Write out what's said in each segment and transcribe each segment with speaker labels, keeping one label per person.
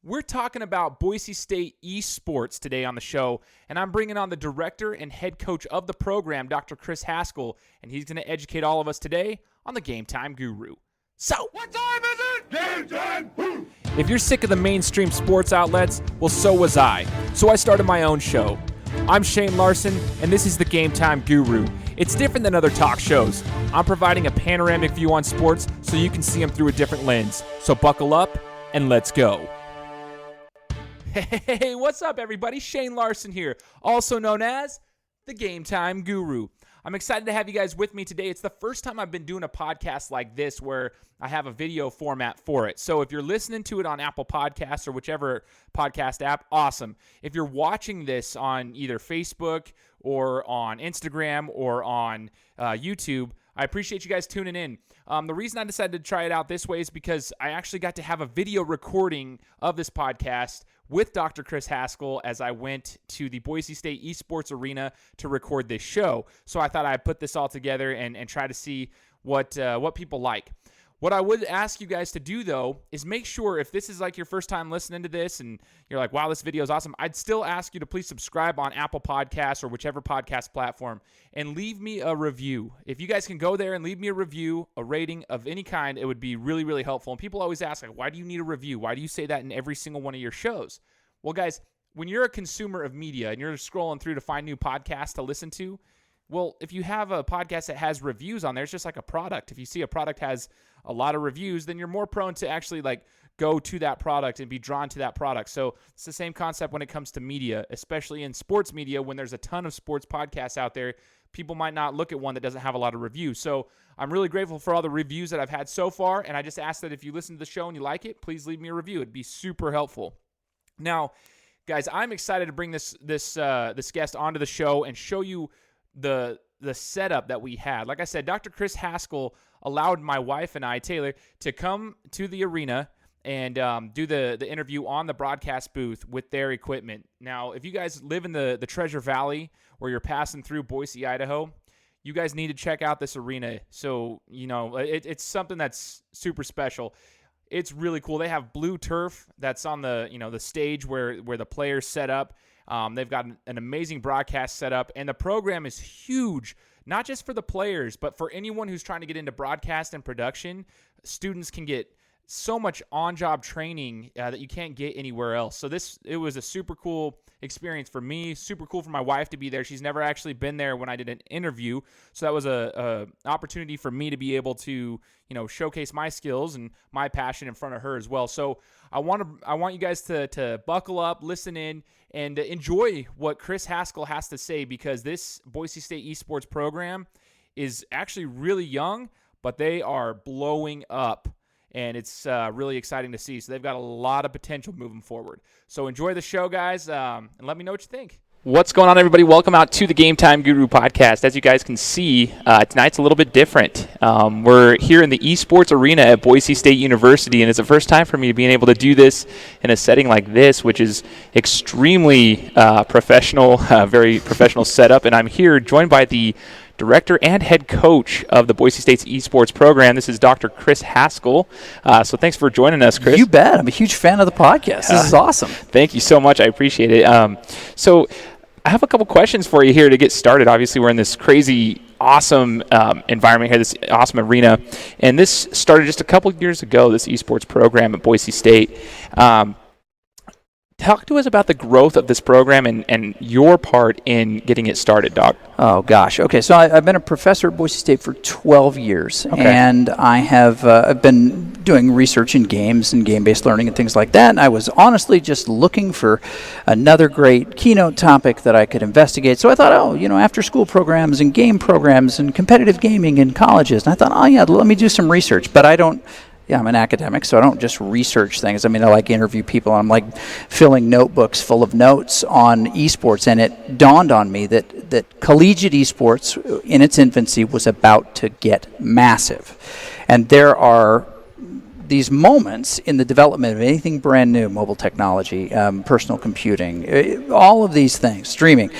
Speaker 1: We're talking about Boise State eSports today on the show, and I'm bringing on the director and head coach of the program, Dr. Chris Haskell, and he's going to educate all of us today on the Game Time Guru. So,
Speaker 2: what time is it? Game time! Woo!
Speaker 1: If you're sick of the mainstream sports outlets, well, so was I. So I started my own show. I'm Shane Larson, and this is the Game Time Guru. It's different than other talk shows. I'm providing a panoramic view on sports so you can see them through a different lens. So buckle up, and let's go. Hey, what's up, everybody? Shane Larson here, also known as the Game Time Guru. I'm excited to have you guys with me today. It's the first time I've been doing a podcast like this where I have a video format for it. So if you're listening to it on Apple Podcasts or whichever podcast app, awesome. If you're watching this on either Facebook or on Instagram or on YouTube, I appreciate you guys tuning in. The reason I decided to try it out this way is because I actually got to have a video recording of this podcast with Dr. Chris Haskell as I went to the Boise State eSports Arena to record this show. So I thought I'd put this all together and try to see what people like. What I would ask you guys to do, though, is make sure if this is like your first time listening to this and you're like, wow, this video is awesome, I'd still ask you to please subscribe on Apple Podcasts or whichever podcast platform and leave me a review. If you guys can go there and leave me a review, a rating of any kind, it would be really, really helpful. And people always ask, like, why do you need a review? Why do you say that in every single one of your shows? Well, guys, when you're a consumer of media and you're scrolling through to find new podcasts to listen to, well, if you have a podcast that has reviews on there, it's just like a product. If you see a product has a lot of reviews, then you're more prone to actually like go to that product and be drawn to that product. So it's the same concept when it comes to media, especially in sports media. When there's a ton of sports podcasts out there, people might not look at one that doesn't have a lot of reviews. So I'm really grateful for all the reviews that I've had so far. And I just ask that if you listen to the show and you like it, please leave me a review. It'd be super helpful. Now, guys, I'm excited to bring this guest onto the show and show you the setup that we had. Like I said, Dr. Chris Haskell allowed my wife and I, Taylor, to come to the arena and do the interview on the broadcast booth with their equipment. Now, if you guys live in the Treasure Valley or you're passing through Boise, Idaho, you guys need to check out this arena. So, you know, it's something that's super special. It's really cool. They have blue turf that's on the stage where the players set up. They've got an amazing broadcast setup, and the program is huge, not just for the players, but for anyone who's trying to get into broadcast and production. Students can get so much on-job training that you can't get anywhere else. So it was a super cool experience for me, super cool for my wife to be there. She's never actually been there when I did an interview, so that was a opportunity for me to be able to showcase my skills and my passion in front of her as well. So I want you guys to buckle up, listen in, and enjoy what Chris Haskell has to say, because this Boise State eSports program is actually really young, but they are blowing up. And it's really exciting to see. So they've got a lot of potential moving forward. So enjoy the show, guys, and let me know what you think. What's going on, everybody? Welcome out to the Game Time Guru podcast. As you guys can see, tonight's a little bit different. We're here in the eSports arena at Boise State University, and it's the first time for me being able to do this in a setting like this, which is extremely professional, very professional setup. And I'm here joined by the director and head coach of the Boise State's eSports program. This is Dr. Chris Haskell. So thanks for joining us, Chris.
Speaker 3: You bet. I'm a huge fan of the podcast. This is awesome.
Speaker 1: Thank you so much. I appreciate it. So I have a couple questions for you here to get started. Obviously, we're in this crazy, awesome environment here, this awesome arena. And this started just a couple years ago, this eSports program at Boise State. Talk to us about the growth of this program and your part in getting it started, Doc.
Speaker 3: Oh, gosh. Okay, so I've been a professor at Boise State for 12 years, and I have I've been doing research in games and game-based learning and things like that, and I was honestly just looking for another great keynote topic that I could investigate. So I thought, after-school programs and game programs and competitive gaming in colleges, and I thought, let me do some research, but I'm an academic, so I don't just research things. I like interview people. I'm like filling notebooks full of notes on esports, and it dawned on me that collegiate esports in its infancy was about to get massive. And there are these moments in the development of anything brand new, mobile technology, personal computing, all of these things, streaming,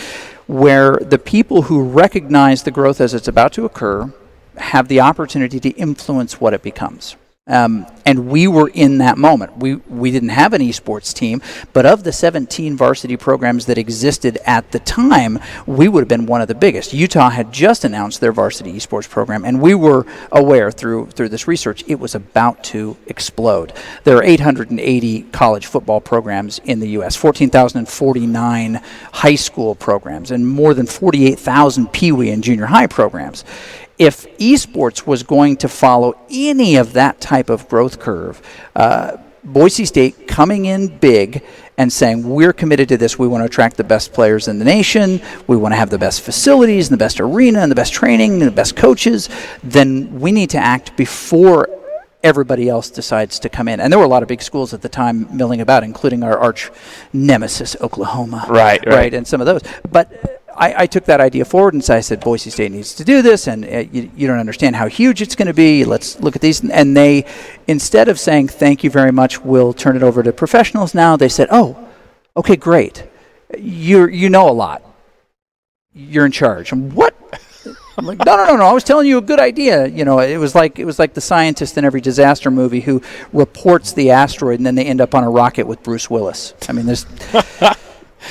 Speaker 3: where the people who recognize the growth as it's about to occur have the opportunity to influence what it becomes. And we were in that moment. We didn't have an esports team, but of the 17 varsity programs that existed at the time, we would have been one of the biggest. Utah had just announced their varsity esports program, and we were aware through this research it was about to explode. There are 880 college football programs in the U.S., 14,049 high school programs, and more than 48,000 Pee-wee and junior high programs. If esports was going to follow any of that type of growth curve, Boise State coming in big and saying, we're committed to this, we want to attract the best players in the nation, we want to have the best facilities and the best arena and the best training and the best coaches, then we need to act before everybody else decides to come in. And there were a lot of big schools at the time milling about, including our arch nemesis, Oklahoma. Right, and some of those. But I took that idea forward and so I said, Boise State needs to do this, and you don't understand how huge it's going to be. Let's look at these. And they, instead of saying, thank you very much, we'll turn it over to professionals now, they said, oh, okay, great. You know a lot. You're in charge. And what? I'm like, no. I was telling you a good idea. You know, it was like the scientist in every disaster movie who reports the asteroid and then they end up on a rocket with Bruce Willis. I mean, there's...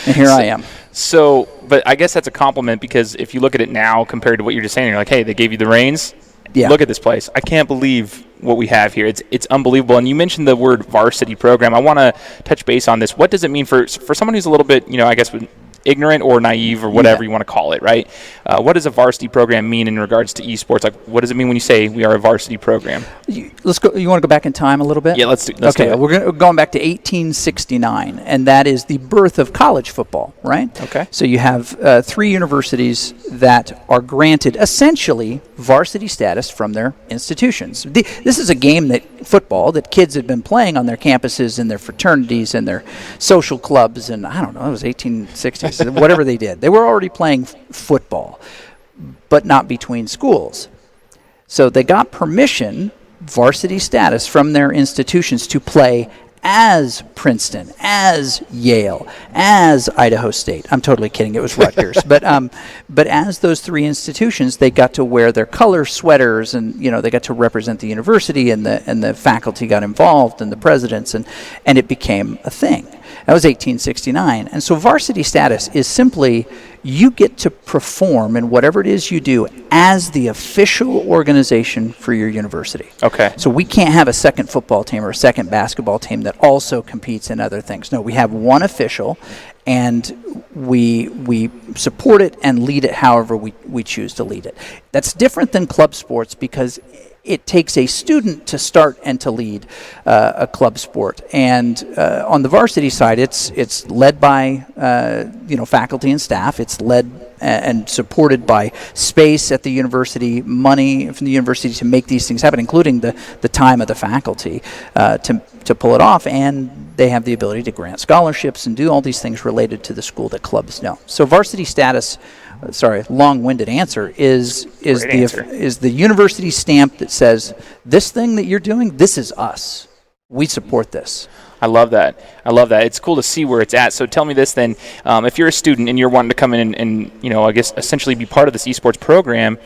Speaker 3: And here I am.
Speaker 1: So, but I guess that's a compliment, because if you look at it now compared to what you're just saying, you're like, hey, they gave you the reins. Yeah. Look at this place. I can't believe what we have here. It's unbelievable. And you mentioned the word varsity program. I want to touch base on this. What does it mean for someone who's a little bit, I guess, ignorant or naive or whatever you want to call it, right? What does a varsity program mean in regards to esports? Like, what does it mean when you say we are a varsity program?
Speaker 3: Let's go. You want to go back in time a little bit?
Speaker 1: Yeah, let's do it.
Speaker 3: We're going back to 1869, and that is the birth of college football, right?
Speaker 1: Okay.
Speaker 3: So you have 3 universities that are granted essentially varsity status from their institutions. This is a game football that kids had been playing on their campuses and their fraternities and their social clubs, and I don't know, it was 1860s. Whatever they did. They were already playing football, but not between schools. So they got permission, varsity status, from their institutions to play as Princeton, as Yale, as Idaho State. I'm totally kidding. It was Rutgers. But as those 3 institutions, they got to wear their color sweaters, and they got to represent the university, and the faculty got involved, and the presidents, and it became a thing. That was 1869. And so varsity status is simply you get to perform in whatever it is you do as the official organization for your university.
Speaker 1: Okay.
Speaker 3: So we can't have a second football team or a second basketball team that also competes in other things. No, we have one official, and we support it and lead it however we choose to lead it. That's different than club sports, because it takes a student to start and to lead a club sport. And on the varsity side, it's led by faculty and staff. It's led and supported by space at the university, money from the university to make these things happen, including the time of the faculty to pull it off. And they have the ability to grant scholarships and do all these things related to the school that clubs know. So varsity status, long-winded answer, is the university stamp that says, this thing that you're doing, this is us. We support this.
Speaker 1: I love that. It's cool to see where it's at. So tell me this then, if you're a student and you're wanting to come in and I guess essentially be part of this esports program,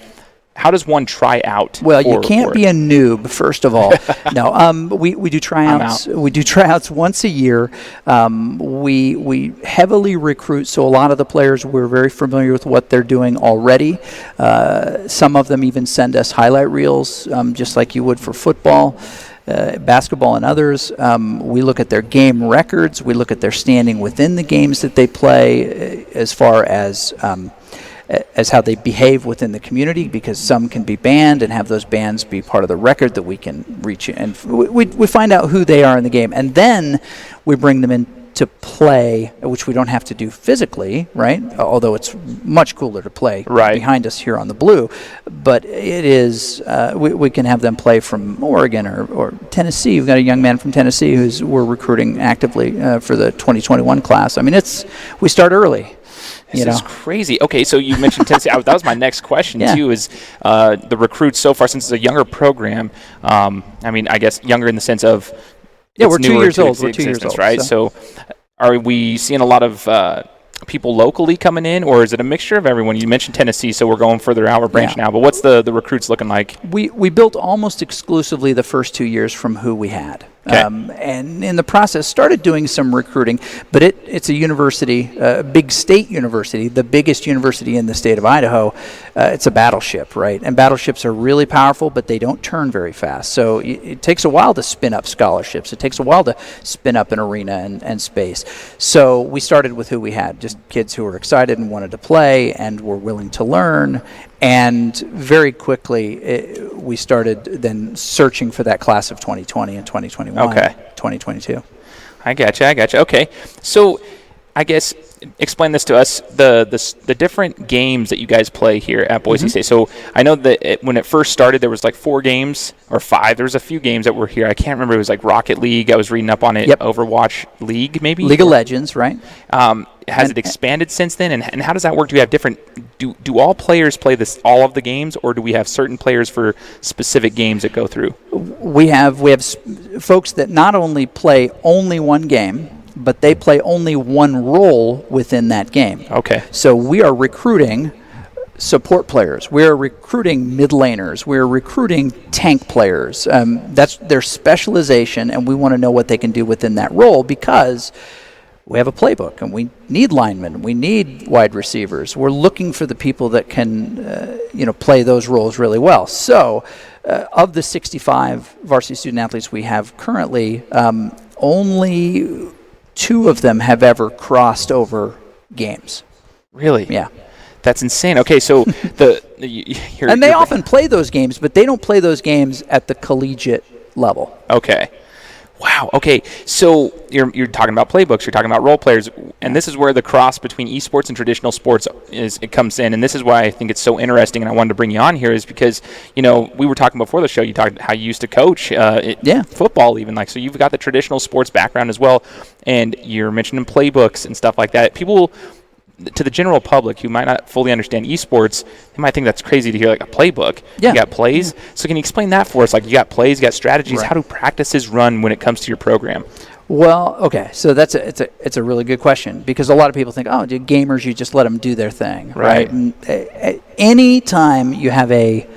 Speaker 1: how does one try out?
Speaker 3: Well, you can't be a noob, first of all. No, we do tryouts. We do tryouts once a year. We heavily recruit, so a lot of the players, we're very familiar with what they're doing already. Some of them even send us highlight reels, just like you would for football. Basketball and others. We look at their game records. We look at their standing within the games that they play, as far as how they behave within the community, because some can be banned and have those bans be part of the record that we can reach. And we find out who they are in the game, and then we bring them in to play, which we don't have to do physically, right? Although it's much cooler to play behind us here on the blue. But it is, we can have them play from Oregon or Tennessee. We've got a young man from Tennessee we're recruiting actively for the 2021 class. I mean, we start early.
Speaker 1: This is crazy. Okay, so you mentioned Tennessee. That was my next question, too, is the recruits so far, since it's a younger program, I mean, I guess younger in the sense of
Speaker 3: we're 2 years old. We're 2 years old.
Speaker 1: Right? So are we seeing a lot of people locally coming in, or is it a mixture of everyone? You mentioned Tennessee, so we're going further out. We're branching out. But what's the recruits looking like?
Speaker 3: We built almost exclusively the first 2 years from who we had.
Speaker 1: Okay.
Speaker 3: And in the process, started doing some recruiting, but it's a university, a big state university, the biggest university in the state of Idaho. It's a battleship, right? And battleships are really powerful, but they don't turn very fast. So it takes a while to spin up scholarships. It takes a while to spin up an arena and space. So we started with who we had, just kids who were excited and wanted to play and were willing to learn. And very quickly, we started then searching for that class of 2020 and 2021, 2022.
Speaker 1: I gotcha. Okay. So I guess explain this to us, the different games that you guys play here at Boise State. So I know that when it first started, there was like 4 games or 5. There was a few games that were here. I can't remember. It was like Rocket League. I was reading up on it.
Speaker 3: Yep.
Speaker 1: Overwatch League, maybe?
Speaker 3: League of Legends, right?
Speaker 1: Has it expanded since then? And how does that work? Do we have different – do all players play all of the games, or do we have certain players for specific games that go through?
Speaker 3: We have folks that not only play only one game, but they play only one role within that game.
Speaker 1: Okay.
Speaker 3: So we are recruiting support players. We're recruiting mid laners. We're recruiting tank players. That's their specialization, and we want to know what they can do within that role because we have a playbook, and we need linemen. We need wide receivers. We're looking for the people that can, play those roles really well. So, of the 65 varsity student athletes we have currently, only 2 of them have ever crossed over games.
Speaker 1: Really?
Speaker 3: Yeah.
Speaker 1: That's insane. Okay, so
Speaker 3: they often play those games, but they don't play those games at the collegiate level.
Speaker 1: Okay. Wow. Okay. So you're talking about playbooks. You're talking about role players, and this is where the cross between esports and traditional sports it comes in. And this is why I think it's so interesting. And I wanted to bring you on here is because we were talking before the show. You talked how you used to coach football, even so you've got the traditional sports background as well, and you're mentioning playbooks and stuff like that. People. To the general public who might not fully understand esports, they might think that's crazy to hear like a playbook.
Speaker 3: Yeah.
Speaker 1: You got plays. So can you explain that for us? Like you got plays, you got strategies.
Speaker 3: Right.
Speaker 1: How do practices run when it comes to your program?
Speaker 3: Well, okay, so it's a really good question because a lot of people think, gamers, you just let them do their thing, right? Any time you have a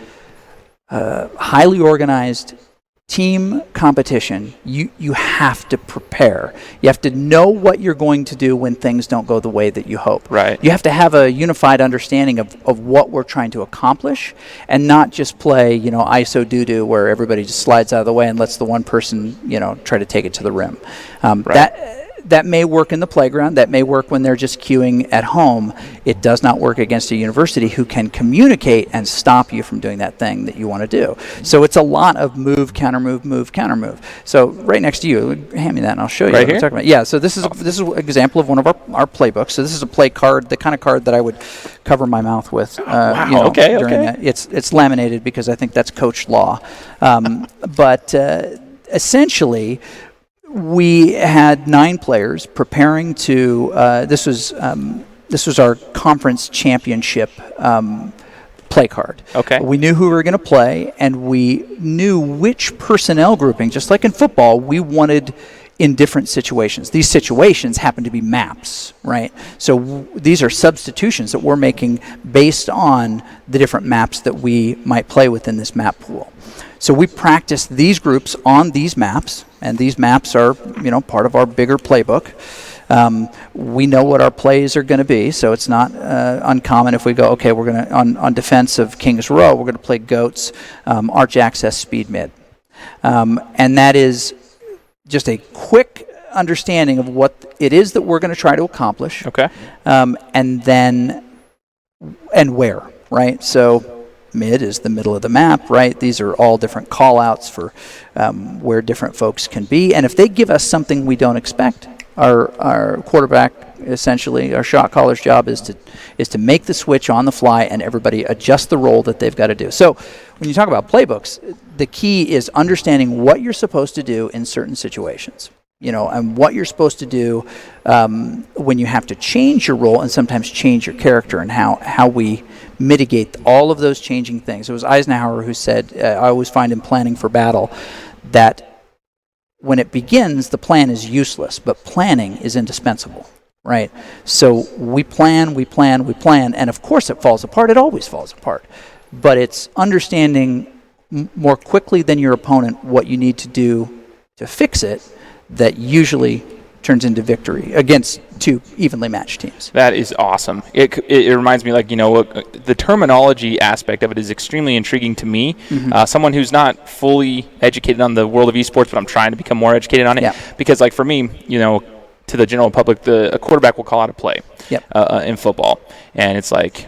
Speaker 3: highly organized team competition, you have to prepare. You have to know what you're going to do when things don't go the way that you hope.
Speaker 1: Right.
Speaker 3: You have to have a unified understanding of what we're trying to accomplish and not just play, ISO doo-doo where everybody just slides out of the way and lets the one person, try to take it to the rim. That may work in the playground. That may work when they're just queuing at home. It does not work against a university who can communicate and stop you from doing that thing that you want to do. So it's a lot of move, counter move, move, counter move. So right next to you, hand me that and I'll show you
Speaker 1: right
Speaker 3: what
Speaker 1: here?
Speaker 3: we're talking about. Yeah, so this is an example of one of our playbooks. So this is a play card, the kind of card that I would cover my mouth with.
Speaker 1: Okay.
Speaker 3: It's laminated because I think that's coach law. But essentially, we had 9 players preparing to. This was our conference championship play card.
Speaker 1: Okay.
Speaker 3: We knew who we were going to play, and we knew which personnel grouping. Just like in football, we wanted in different situations. These situations happen to be maps, right? So these are substitutions that we're making based on the different maps that we might play within this map pool. So we practice these groups on these maps, and these maps are, part of our bigger playbook. We know what our plays are going to be, so it's not uncommon if we go, okay, we're going to, on defense of Kings Row, we're going to play goats, arch access, speed mid. And that is just a quick understanding of what it is that we're going to try to accomplish.
Speaker 1: Okay.
Speaker 3: And where, right? So mid is the middle of the map, right? These are all different call-outs for where different folks can be. And if they give us something we don't expect, our quarterback, essentially, our shot caller's job is to make the switch on the fly and everybody adjust the role that they've got to do. So when you talk about playbooks, the key is understanding what you're supposed to do in certain situations. And what you're supposed to do when you have to change your role and sometimes change your character, and how we mitigate all of those changing things. It was Eisenhower who said, I always find in planning for battle that when it begins, the plan is useless, but planning is indispensable, right? So we plan, and of course it falls apart. It always falls apart. But it's understanding more quickly than your opponent what you need to do to fix it that usually turns into victory against two evenly matched teams.
Speaker 1: That is awesome. It reminds me, like, the terminology aspect of it is extremely intriguing to me. Someone who's not fully educated on the world of esports, but I'm trying to become more educated on it.
Speaker 3: Yeah.
Speaker 1: Because, like, for me, to the general public, a quarterback will call out a play in football. And it's like,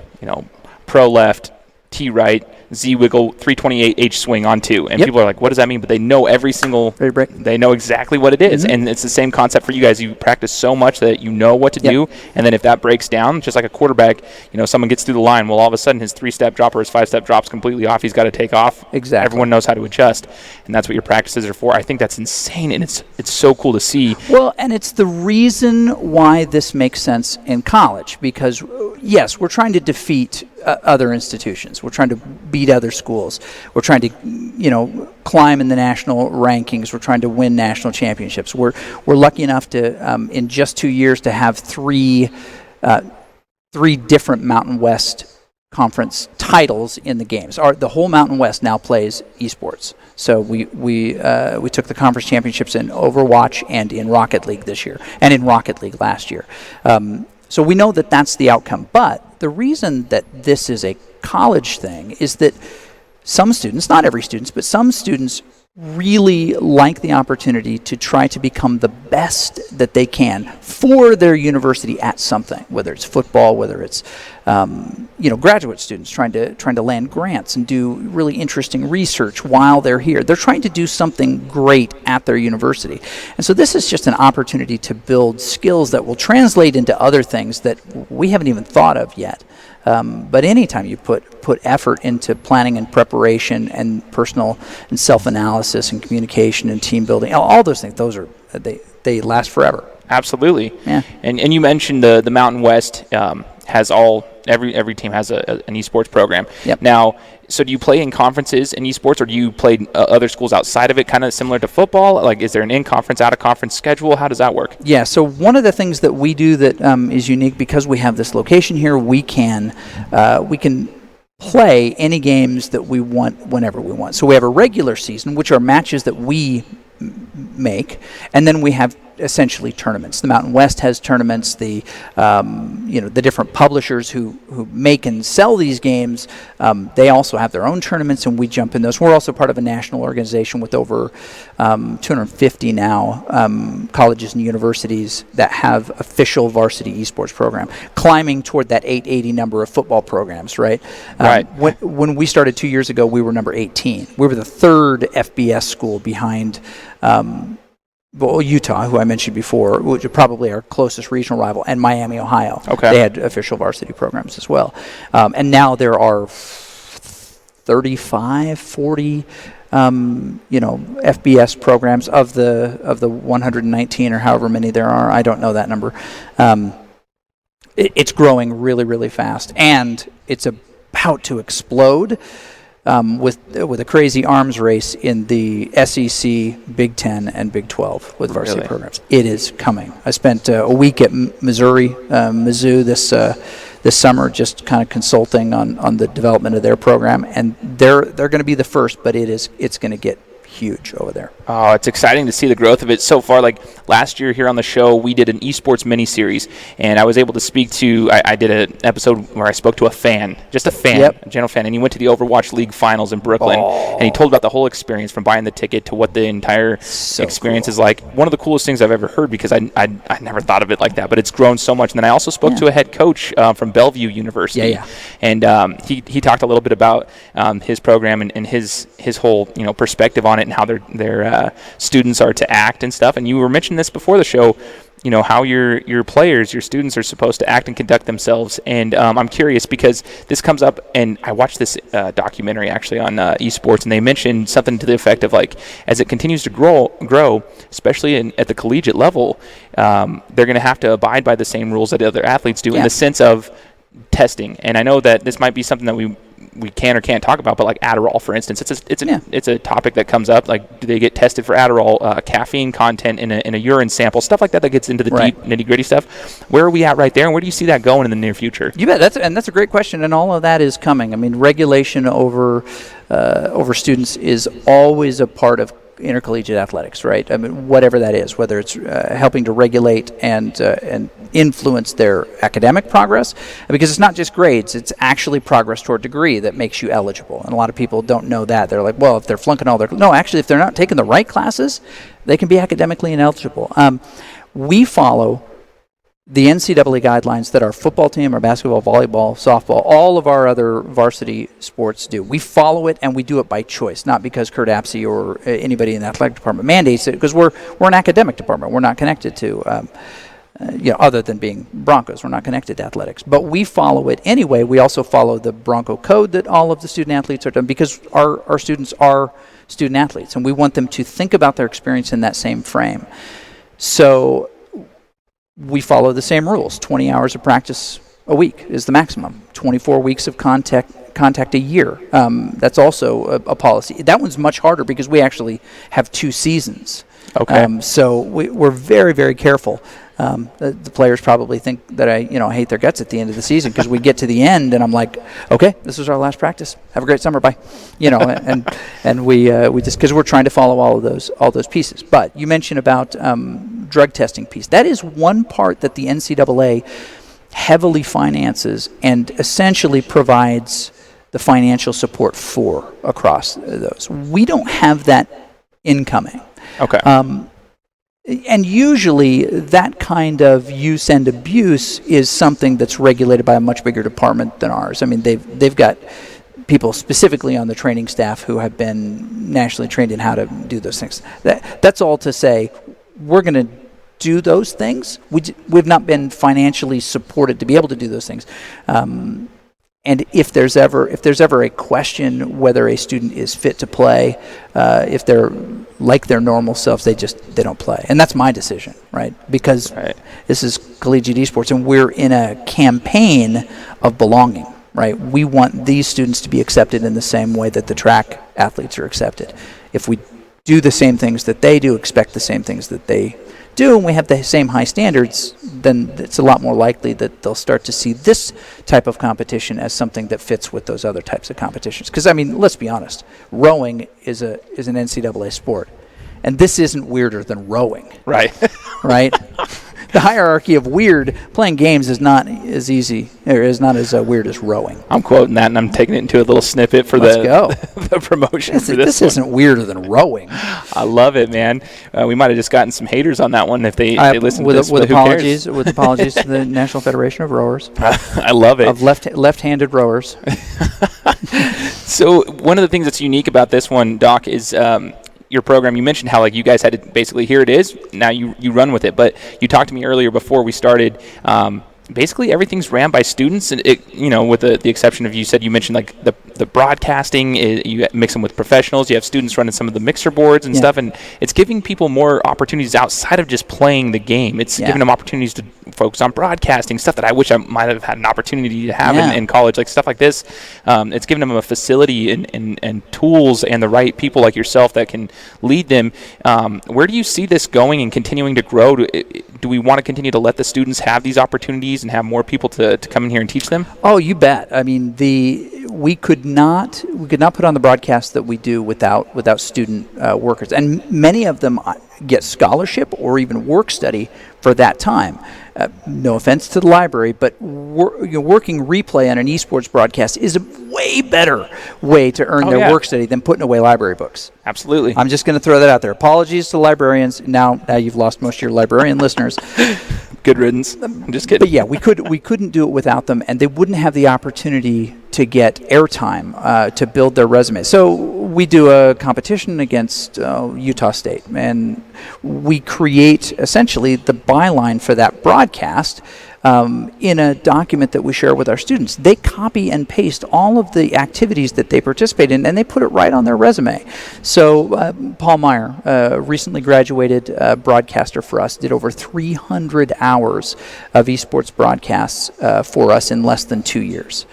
Speaker 1: pro left, T right, Z wiggle, 328 H swing on 2. And people are like, what does that mean? But they know every single, they know exactly what it is. And it's the same concept for you guys. You practice so much that you know what to do. And then if that breaks down, just like a quarterback, someone gets through the line, well, all of a sudden his 3-step drop or his 5-step drop's completely off. He's got to take off.
Speaker 3: Exactly.
Speaker 1: Everyone knows how to adjust. And that's what your practices are for. I think that's insane. And it's so cool to see.
Speaker 3: Well, and it's the reason why this makes sense in college. Because, yes, we're trying to defeat other institutions. We're trying to beat other schools. We're trying to, climb in the national rankings. We're trying to win national championships. We're lucky enough to, in just 2 years, to have three different Mountain West Conference titles in the games. The whole Mountain West now plays esports. So we took the conference championships in Overwatch and in Rocket League this year, and in Rocket League last year. So we know that that's the outcome. But the reason that this is a college thing is that some students, not every student, but some students really like the opportunity to try to become the best that they can for their university at something, whether it's football, whether it's graduate students trying to land grants and do really interesting research while they're here. They're trying to do something great at their university. And so this is just an opportunity to build skills that will translate into other things that we haven't even thought of yet. But anytime you put effort into planning and preparation and personal and self-analysis and communication and team building, all those things, they last forever.
Speaker 1: Absolutely.
Speaker 3: Yeah.
Speaker 1: And you mentioned the Mountain West has every team has an esports program.
Speaker 3: Yep.
Speaker 1: Now, so do you play in conferences in esports, or do you play other schools outside of it, kind of similar to football? Like, is there an in-conference, out-of-conference schedule? How does that work?
Speaker 3: Yeah, so one of the things that we do that is unique, because we have this location here, we can play any games that we want whenever we want. So we have a regular season, which are matches that we make, and then we have essentially tournaments. The Mountain West has tournaments. The different publishers who make and sell these games, they also have their own tournaments, and we jump in those. We're also part of a national organization with over 250 now colleges and universities that have official varsity esports program, climbing toward that 880 number of football programs, right?
Speaker 1: Right.
Speaker 3: When we started 2 years ago, we were number 18. We were the third FBS school behind Utah, who I mentioned before, which is probably our closest regional rival, and Miami, Ohio.
Speaker 1: Okay.
Speaker 3: They had official varsity programs as well. And now there are 35, 40 FBS programs of the 119 or however many there are. I don't know that number. It's growing really, really fast, and it's about to explode. With a crazy arms race in the SEC, Big Ten, and Big 12 with varsity programs. It is coming. I spent a week at Mizzou this summer, just kind of consulting on the development of their program, and they're going to be the first, but it's going to get huge over there.
Speaker 1: Oh, it's exciting to see the growth of it so far. Like last year here on the show, we did an esports mini-series, and I was able to speak to, I did an episode where I spoke to a fan, just a fan,
Speaker 3: Yep.
Speaker 1: a general fan, and he went to the Overwatch League finals in Brooklyn, and he told about the whole experience from buying the ticket to what the entire experience is like. One of the coolest things I've ever heard, because I never thought of it like that, but it's grown so much. And then I also spoke to a head coach from Bellevue University, and he talked a little bit about his program and his whole perspective on it, and how their students are to act and stuff. And you were mentioning this before the show, how your players, your students are supposed to act and conduct themselves. And I'm curious, because this comes up, and I watched this documentary actually on esports, and they mentioned something to the effect of, like, as it continues to grow, especially at the collegiate level, they're going to have to abide by the same rules that other athletes do in the sense of testing. And I know that this might be something that we we can or can't talk about, but like Adderall, for instance, it's a topic that comes up. Like, do they get tested for Adderall, caffeine content in a urine sample, stuff like that gets into the deep nitty-gritty stuff. Where are we at right there, and where do you see that going in the near future?
Speaker 3: You bet. That's a great question, and all of that is coming. I mean, regulation over students is always a part of intercollegiate athletics, right? I mean, whatever that is, whether it's helping to regulate and influence their academic progress, because it's not just grades, it's actually progress toward degree that makes you eligible. And a lot of people don't know that. They're like, well, if they're flunking all their... No, actually, if they're not taking the right classes, they can be academically ineligible. We follow the NCAA guidelines that our football team, our basketball, volleyball, softball, all of our other varsity sports do. We follow it, and we do it by choice, not because Kurt Apsey or anybody in the athletic department mandates it, because we're an academic department. We're not connected to, other than being Broncos, we're not connected to athletics. But we follow it anyway. We also follow the Bronco code that all of the student athletes are done, because our students are student athletes, and we want them to think about their experience in that same frame. So we follow the same rules. 20 hours of practice a week is the maximum. 24 weeks of contact a year. That's also a policy. That one's much harder because we actually have 2 seasons.
Speaker 1: Okay.
Speaker 3: So we're very, very careful. The players probably think that I hate their guts at the end of the season, because we get to the end and I'm like, okay, this is our last practice. Have a great summer, bye. And we just, because we're trying to follow all those pieces. But you mentioned about drug testing piece. That is one part that the NCAA heavily finances and essentially provides the financial support for across those. We don't have that incoming.
Speaker 1: Okay.
Speaker 3: And usually that kind of use and abuse is something that's regulated by a much bigger department than ours. I mean, they've got people specifically on the training staff who have been nationally trained in how to do those things. That's all to say, we're going to do those things. We've not been financially supported to be able to do those things. And if there's ever a question whether a student is fit to play, if they're like their normal selves, they don't play. And that's my decision, right? Because this is collegiate esports, and we're in a campaign of belonging, right? We want these students to be accepted in the same way that the track athletes are accepted. If we do the same things that they do, expect the same things that they do, and we have the same high standards, then it's a lot more likely that they'll start to see this type of competition as something that fits with those other types of competitions. Because, I mean, let's be honest, rowing is an NCAA sport, and this isn't weirder than rowing.
Speaker 1: Right.
Speaker 3: Right? The hierarchy of weird, playing games is not as easy, or is not as weird as rowing.
Speaker 1: I'm quoting that, and I'm taking it into a little snippet for the promotion for this
Speaker 3: one. Isn't weirder than rowing.
Speaker 1: I love it, man. We might have just gotten some haters on that one if they listen to this.
Speaker 3: With apologies to the National Federation of Rowers.
Speaker 1: I love it.
Speaker 3: Of left-handed rowers.
Speaker 1: So one of the things that's unique about this one, Doc, is your program. You mentioned how you guys had to basically, here it is, now you run with it. But you talked to me earlier before we started. Basically everything's ran by students, and with the exception of, you mentioned the broadcasting, you mix them with professionals. You have students running some of the mixer boards and stuff, and it's giving people more opportunities outside of just playing the game. It's giving them opportunities to focus on broadcasting, stuff that I wish I might have had an opportunity to have in college, like stuff like this. It's giving them a facility and tools and the right people like yourself that can lead them. Where do you see this going and continuing to grow? Do we want to continue to let the students have these opportunities and have more people to come in here and teach them? Oh, you bet. I mean, we could not put on the broadcast that we do without student workers, and many of them get scholarship or even work study for that time. No offense to the library, but working replay on an esports broadcast is a way better way to earn their work study than putting away library books. Absolutely. I'm
Speaker 3: just going to throw that out there. Apologies to librarians. Now you've lost most of your librarian listeners.
Speaker 1: Good riddance. I'm just kidding.
Speaker 3: But yeah, we couldn't do it without them, and they wouldn't have the opportunity to get airtime to build their resume. So we do a competition against Utah State, and we create essentially the byline for that broadcast in a document that we share with our students. They copy and paste all of the activities that they participate in, and they put it right on their resume. So Paul Meyer, recently graduated broadcaster for us, did over 300 hours of eSports broadcasts for us in less than 2 years.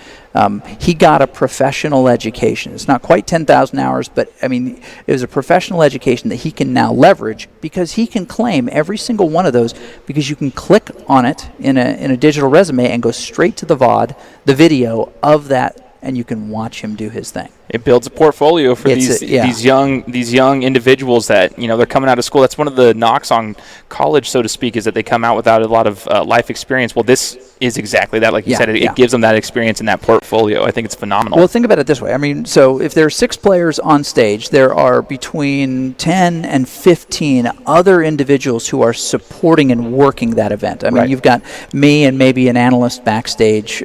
Speaker 3: He got a professional education. It's not quite 10,000 hours, but I mean, it was a professional education that he can now leverage because he can claim every single one of those, because you can click on it in a digital resume and go straight to the VOD, the video of that, and you can watch him do his thing.
Speaker 1: It builds a portfolio for these young individuals that, they're coming out of school. That's one of the knocks on college, so to speak, is that they come out without a lot of life experience. Well, this is exactly that. Like you said, it gives them that experience and that portfolio. I think it's phenomenal.
Speaker 3: Well, think about it this way. I mean, so if there are 6 players on stage, there are between 10 and 15 other individuals who are supporting and working that event. I mean, you've got me and maybe an analyst backstage,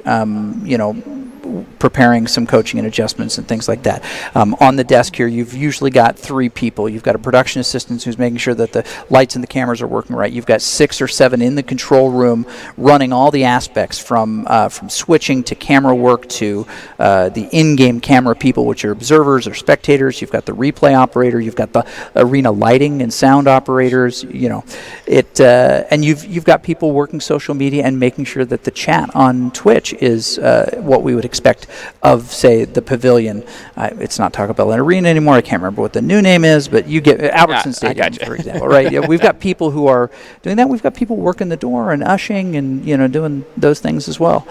Speaker 3: preparing some coaching and adjustments and things like that. On the desk here, you've usually got 3 people. You've got a production assistant who's making sure that the lights and the cameras are working right. You've got 6 or 7 in the control room running all the aspects from switching to camera work to the in-game camera people, which are observers or spectators. You've got the replay operator. You've got the arena lighting and sound operators. And you've got people working social media and making sure that the chat on Twitch is what we would expect of, say, the pavilion. It's not Taco Bell Arena anymore. I can't remember what the new name is, but you get Albertson Stadium, for example, right? We've got people who are doing that. We've got people working the door and ushing and doing those things as well.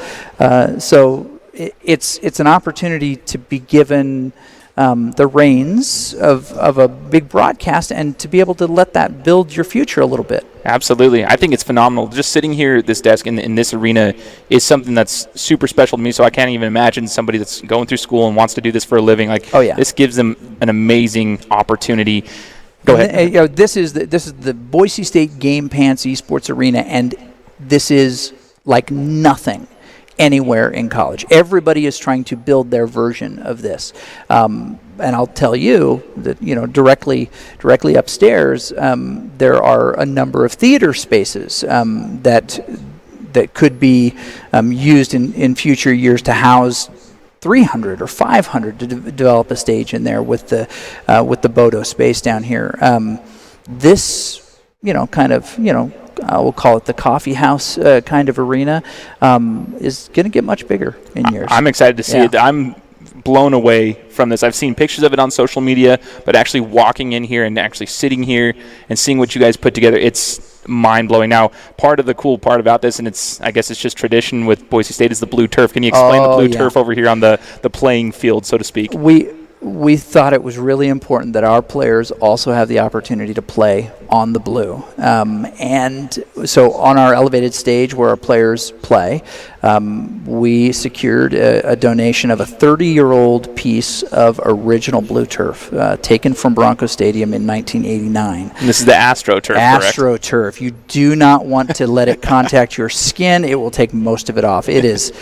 Speaker 3: So it's an opportunity to be given the reins of a big broadcast and to be able to let that build your future a little bit.
Speaker 1: Absolutely. I think it's phenomenal. Just sitting here at this desk in this arena is something that's super special to me, so I can't even imagine somebody that's going through school and wants to do this for a living. This gives them an amazing opportunity. Go ahead.
Speaker 3: This is the Boise State Game Pants eSports Arena, and this is like nothing anywhere in college. Everybody is trying to build their version of this. And I'll tell you that, directly upstairs, there are a number of theater spaces that could be used in future years to house 300 or 500 to develop a stage in there with the Bodo space down here. This, we'll call it the coffee house kind of arena, is going to get much bigger in years.
Speaker 1: I'm excited to see it. I'm blown away from this. I've seen pictures of it on social media, but actually walking in here and actually sitting here and seeing what you guys put together, it's mind-blowing. Now, part of the cool part about this, and I guess it's just tradition with Boise State, is the blue turf. Can you explain the blue turf over here on the playing field, so to speak?
Speaker 3: We thought it was really important that our players also have the opportunity to play on the blue. And so on our elevated stage where our players play, we secured a donation of a 30-year-old piece of original blue turf taken from Bronco Stadium in 1989.
Speaker 1: And this is the AstroTurf,
Speaker 3: AstroTurf. You do not want to let it contact your skin. It will take most of it off. It is...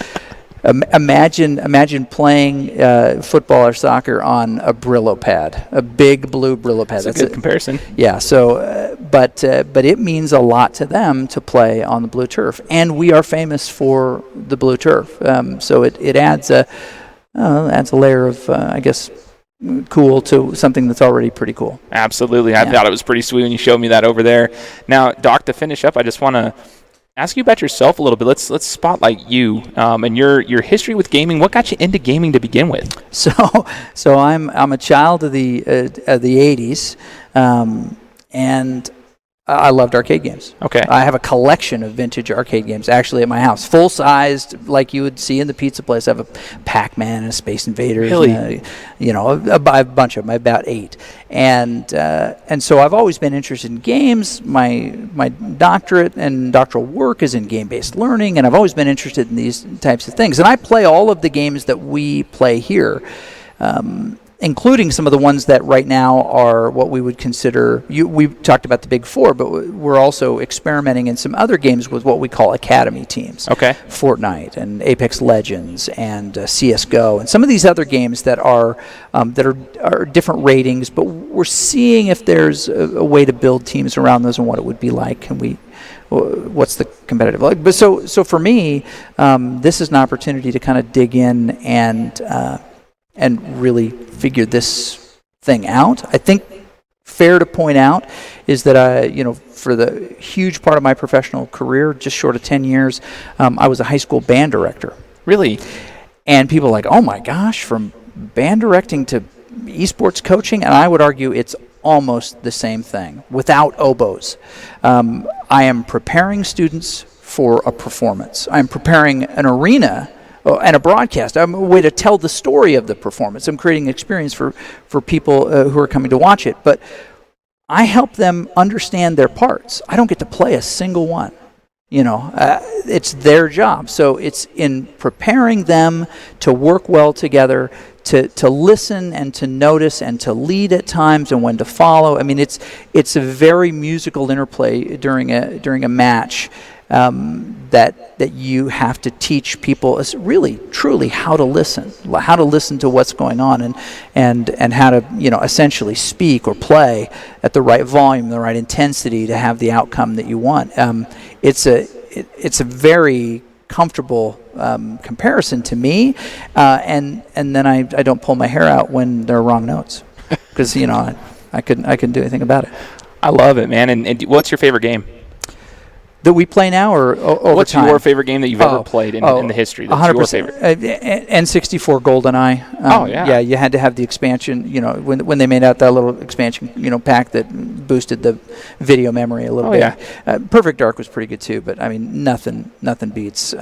Speaker 3: Imagine playing football or soccer on a Brillo pad, a big blue Brillo pad.
Speaker 1: That's a good comparison.
Speaker 3: Yeah. So, but it means a lot to them to play on the blue turf, and we are famous for the blue turf. So it adds a layer of I guess cool to something that's already pretty cool.
Speaker 1: Absolutely. I thought it was pretty sweet when you showed me that over there. Now, Doc, to finish up, I just want to ask you about yourself a little bit. Let's spotlight you and your history with gaming. What got you into gaming to begin with?
Speaker 3: So I'm a child of the 80s, and I loved arcade games.
Speaker 1: Okay.
Speaker 3: I have a collection of vintage arcade games actually at my house, full-sized, like you would see in the pizza place. I have a Pac-Man and a Space Invaders.
Speaker 1: Really?
Speaker 3: And a bunch of them, about 8. And so I've always been interested in games. My doctorate and doctoral work is in game-based learning, and I've always been interested in these types of things. And I play all of the games that we play here. Including some of the ones that right now are what we would consider, we talked about the Big Four, but we're also experimenting in some other games with what we call academy teams.
Speaker 1: Okay.
Speaker 3: Fortnite and Apex Legends and CSGO and some of these other games that are different ratings, but we're seeing if there's a way to build teams around those and what it would be like. And what's the competitive like. But so for me, this is an opportunity to kind of dig in and really figure this thing out. I think fair to point out is that for the huge part of my professional career, just short of 10 years, I was a high school band director.
Speaker 1: Really?
Speaker 3: And people are like, oh my gosh, from band directing to esports coaching, and I would argue it's almost the same thing without oboes. I am preparing students for a performance. I'm preparing an arena and a broadcast. I'm a way to tell the story of the performance. I'm creating an experience for people who are coming to watch it. But I help them understand their parts. I don't get to play a single one. It's their job. So it's in preparing them to work well together, to listen and to notice and to lead at times and when to follow. I mean, it's a very musical interplay during a match that you have to teach people is really truly how to listen to what's going on and how to essentially speak or play at the right volume, the right intensity to have the outcome that you want. It's a very comfortable comparison to me, and then I don't pull my hair out when there are wrong notes because I couldn't do anything about it.
Speaker 1: I love it, man. And what's your favorite game
Speaker 3: that we play now, or over
Speaker 1: what's
Speaker 3: time?
Speaker 1: Your favorite game that you've ever played in the history? That's 100%. Your favorite.
Speaker 3: N64 GoldenEye. Yeah, you had to have the expansion. When they made out that little expansion, pack that boosted the video memory a little bit. Yeah. Perfect Dark was pretty good too, but I mean, nothing beats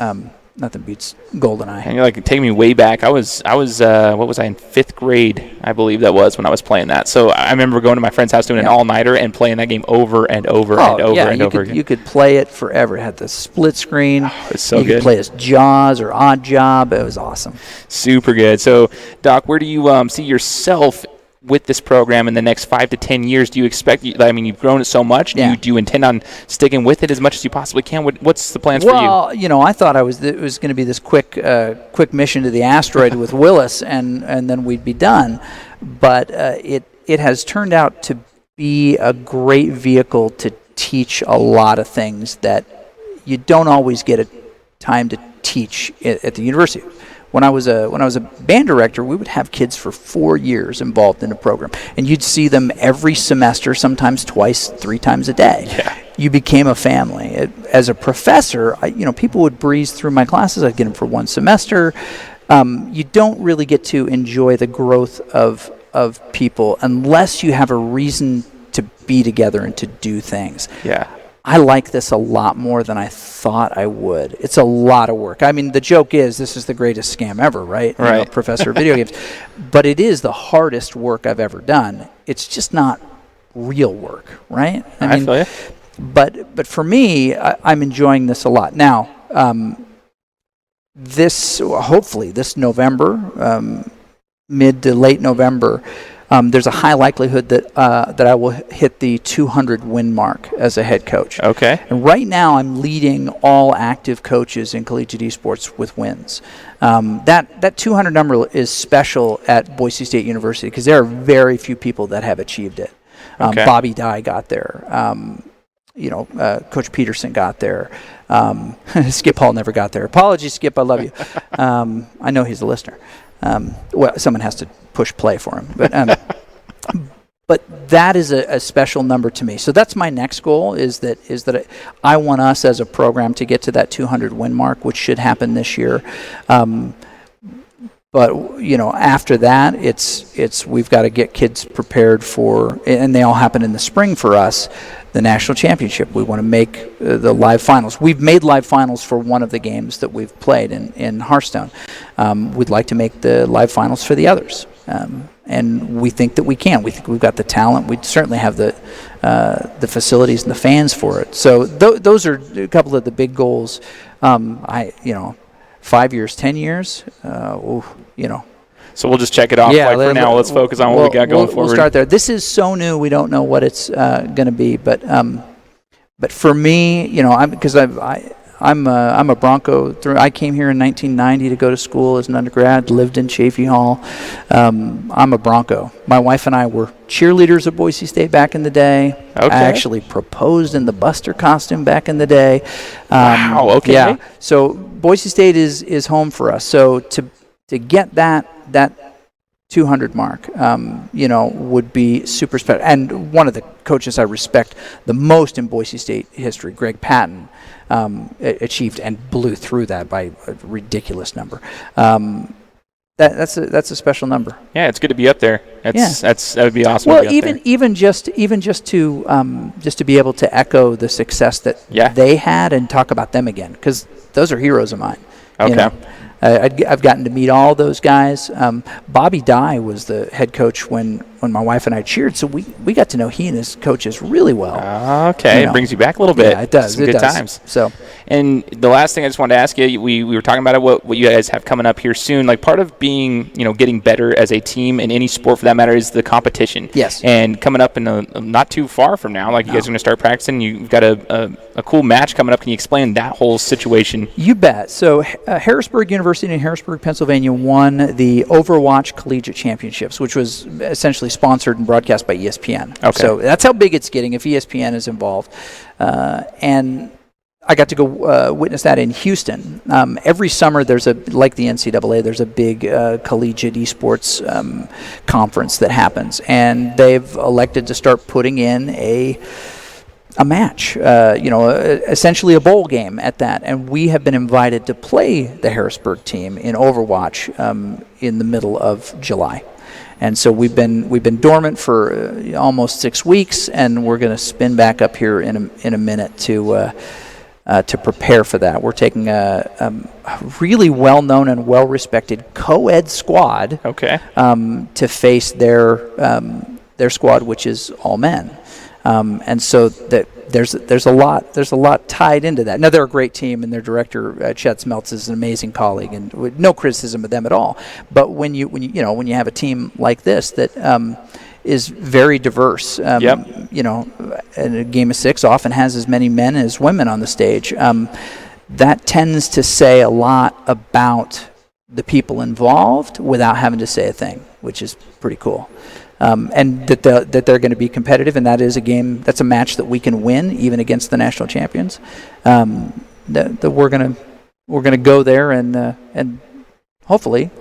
Speaker 3: GoldenEye.
Speaker 1: And you're like taking me way back. I was what was I in 5th grade? I believe that was when I was playing that. So I remember going to my friend's house doing an all-nighter and playing that game over and over and over again.
Speaker 3: You could play it forever. It had the split screen.
Speaker 1: Oh, it's so good.
Speaker 3: You could play as Jaws or Odd Job. It was awesome.
Speaker 1: Super good. So, Doc, where do you see yourself with this program in the next 5 to 10 years? Do you expect? You've grown it so much. Do you intend on sticking with it as much as you possibly can? What's the plans for you?
Speaker 3: Well, I thought it was going to be this quick mission to the asteroid with Willis, and then we'd be done. But it has turned out to be a great vehicle to teach a lot of things that you don't always get a time to teach at the university. When I was a band director, we would have kids for 4 years involved in a program, and you'd see them every semester, sometimes twice, 3 times a day.
Speaker 1: Yeah.
Speaker 3: You became a family. As a professor, people would breeze through my classes. I'd get them for 1 semester. You don't really get to enjoy the growth of people unless you have a reason to be together and to do things.
Speaker 1: Yeah.
Speaker 3: I like this a lot more than I thought I would. It's a lot of work. I mean, the joke is this is the greatest scam ever, right?
Speaker 1: Right.
Speaker 3: Professor of video games. But it is the hardest work I've ever done. It's just not real work, right?
Speaker 1: I feel you.
Speaker 3: But for me, I'm enjoying this a lot. Now, hopefully this November, mid to late November, there's a high likelihood that I will hit the 200 win mark as a head coach.
Speaker 1: Okay.
Speaker 3: And right now I'm leading all active coaches in collegiate esports with wins. That 200 number is special at Boise State University because there are very few people that have achieved it.
Speaker 1: Okay.
Speaker 3: Bobby Dye got there. Coach Peterson got there. Skip Hall never got there. Apologies, Skip. I love you. I know he's a listener. Someone has to push play for him, but that is a special number to me. So that's my next goal is that I want us as a program to get to that 200 win mark, which should happen this year. But after that, it's we've got to get kids prepared for, and they all happen in the spring for us, the national championship. We want to make the live finals. We've made live finals for one of the games that we've played in Hearthstone. We'd like to make the live finals for the others, and we think that we can. We think we've got the talent. We certainly have the facilities and the fans for it. So those are a couple of the big goals. 5 years, 10 years,
Speaker 1: So we'll just check it off. For now, let's focus on what we got going forward.
Speaker 3: We'll start there. This is so new, we don't know what it's going to be. But for me, because I'm a Bronco. I came here in 1990 to go to school as an undergrad. Lived in Chaffee Hall. I'm a Bronco. My wife and I were cheerleaders at Boise State back in the day.
Speaker 1: Okay.
Speaker 3: I actually proposed in the Buster costume back in the day.
Speaker 1: Wow. Okay.
Speaker 3: Yeah. So Boise State is home for us. So to get that 200 mark, would be super special. And one of the coaches I respect the most in Boise State history, Greg Patton, achieved and blew through that by a ridiculous number. That's a special number.
Speaker 1: Yeah, it's good to be up there. That would be awesome.
Speaker 3: Well,
Speaker 1: to be up there.
Speaker 3: even just to be able to echo the success that they had and talk about them again, because those are heroes of mine.
Speaker 1: Okay.
Speaker 3: I've gotten to meet all those guys. Bobby Dye was the head coach when my wife and I cheered, so we got to know he and his coaches really well.
Speaker 1: Okay, it brings you back a little bit.
Speaker 3: Yeah, it does.
Speaker 1: Some good times.
Speaker 3: So,
Speaker 1: and the last thing I just wanted to ask you, we were talking about what you guys have coming up here soon. Like, part of being, getting better as a team in any sport for that matter is the competition.
Speaker 3: Yes.
Speaker 1: And coming up in not too far from now, like you guys are going to start practicing. You've got a cool match coming up. Can you explain that whole situation?
Speaker 3: You bet. So Harrisburg University in Harrisburg, Pennsylvania won the Overwatch Collegiate Championships, which was essentially sponsored and broadcast by ESPN.
Speaker 1: Okay.
Speaker 3: So that's how big it's getting if ESPN is involved. And I got to go witness that in Houston. Every summer like the NCAA, there's a big collegiate eSports conference that happens. And they've elected to start putting in a match, essentially a bowl game at that. And we have been invited to play the Harrisburg team in Overwatch in the middle of July. And so we've been dormant for almost 6 weeks, and we're going to spin back up here in a minute to prepare for that. We're taking a really well-known and well-respected co-ed squad to face their squad, which is all men. And so there's a lot tied into that. Now, they're a great team, and their director Chet Smeltz is an amazing colleague, and with no criticism of them at all. But when you have a team like this that is very diverse, and a game of 6 often has as many men as women on the stage. That tends to say a lot about the people involved without having to say a thing, which is pretty cool. And that they're going to be competitive, and that is a game, that's a match that we can win even against the national champions. That we're gonna go there and hopefully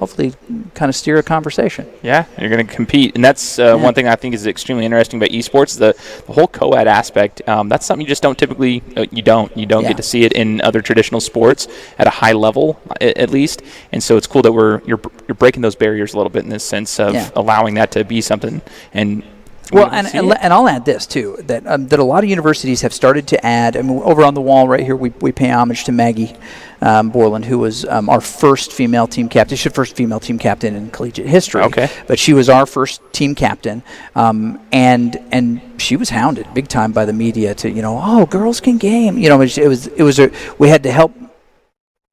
Speaker 3: kind of steer a conversation.
Speaker 1: Yeah, you're going to compete, and that's one thing I think is extremely interesting about esports. The whole co-ed aspect. That's something you just don't typically you don't get to see it in other traditional sports at a high level, at least. And so it's cool that you're breaking those barriers a little bit in this sense of allowing that to be something. And
Speaker 3: well, and I'll add this too, that a lot of universities have started to add. I mean, over on the wall right here, we pay homage to Maggie Borland, who was our first female team captain. She's the first female team captain in collegiate history. Okay. But she was our first team captain, and she was hounded big time by the media to girls can game. We had to help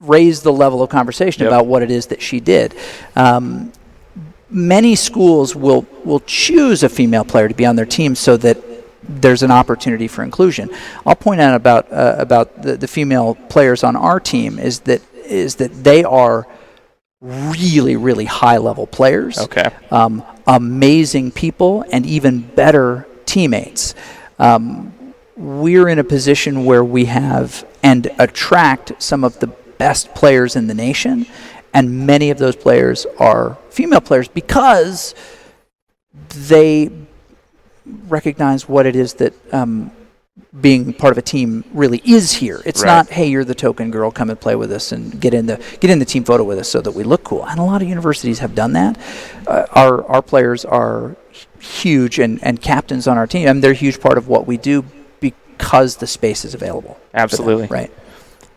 Speaker 3: raise the level of conversation about what it is that she did. Many schools will choose a female player to be on their team so that there's an opportunity for inclusion. I'll point out about the female players on our team is that they are really, really high level players. Okay. Amazing people and even better teammates. We're in a position where we have and attract some of the best players in the nation. And many of those players are female players because they recognize what it is that being part of a team really is here. It's not, hey, you're the token girl, come and play with us and get in the team photo with us so that we look cool. And a lot of universities have done that. Our players are huge and captains on our team. I mean, they're a huge part of what we do because the space is available.
Speaker 1: Absolutely.
Speaker 3: Right.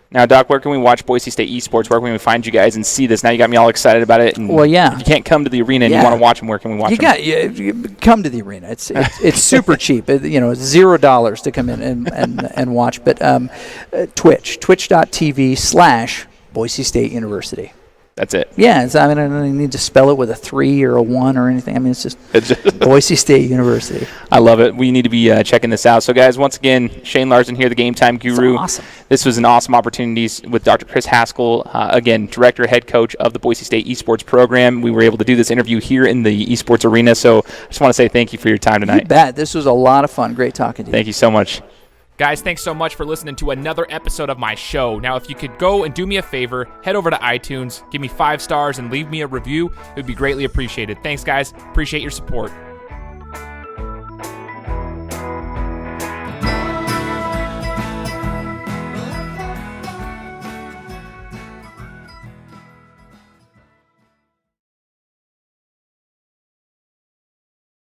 Speaker 1: Now, Doc, where can we watch Boise State eSports? Where can we find you guys and see this? Now you got me all excited about it. And if you can't come to the arena and you want to watch them, where can we watch them?
Speaker 3: You come to the arena. It's super cheap. It's $0 to come in and watch. But twitch.tv/Boise State University.
Speaker 1: That's it.
Speaker 3: Yeah, I don't need to spell it with a 3 or a 1 or anything. I mean, it's just Boise State University.
Speaker 1: I love it. We need to be checking this out. So, guys, once again, Shane Larson here, the Game Time Guru.
Speaker 3: That's awesome.
Speaker 1: This was an awesome opportunity with Dr. Chris Haskell, again, director, head coach of the Boise State eSports program. We were able to do this interview here in the eSports arena. So, I just want to say thank you for your time tonight.
Speaker 3: You bet. This was a lot of fun. Great talking to you.
Speaker 1: Thank you so much. Guys, thanks so much for listening to another episode of my show. Now, if you could go and do me a favor, head over to iTunes, give me 5 stars, and leave me a review. It would be greatly appreciated. Thanks, guys. Appreciate your support.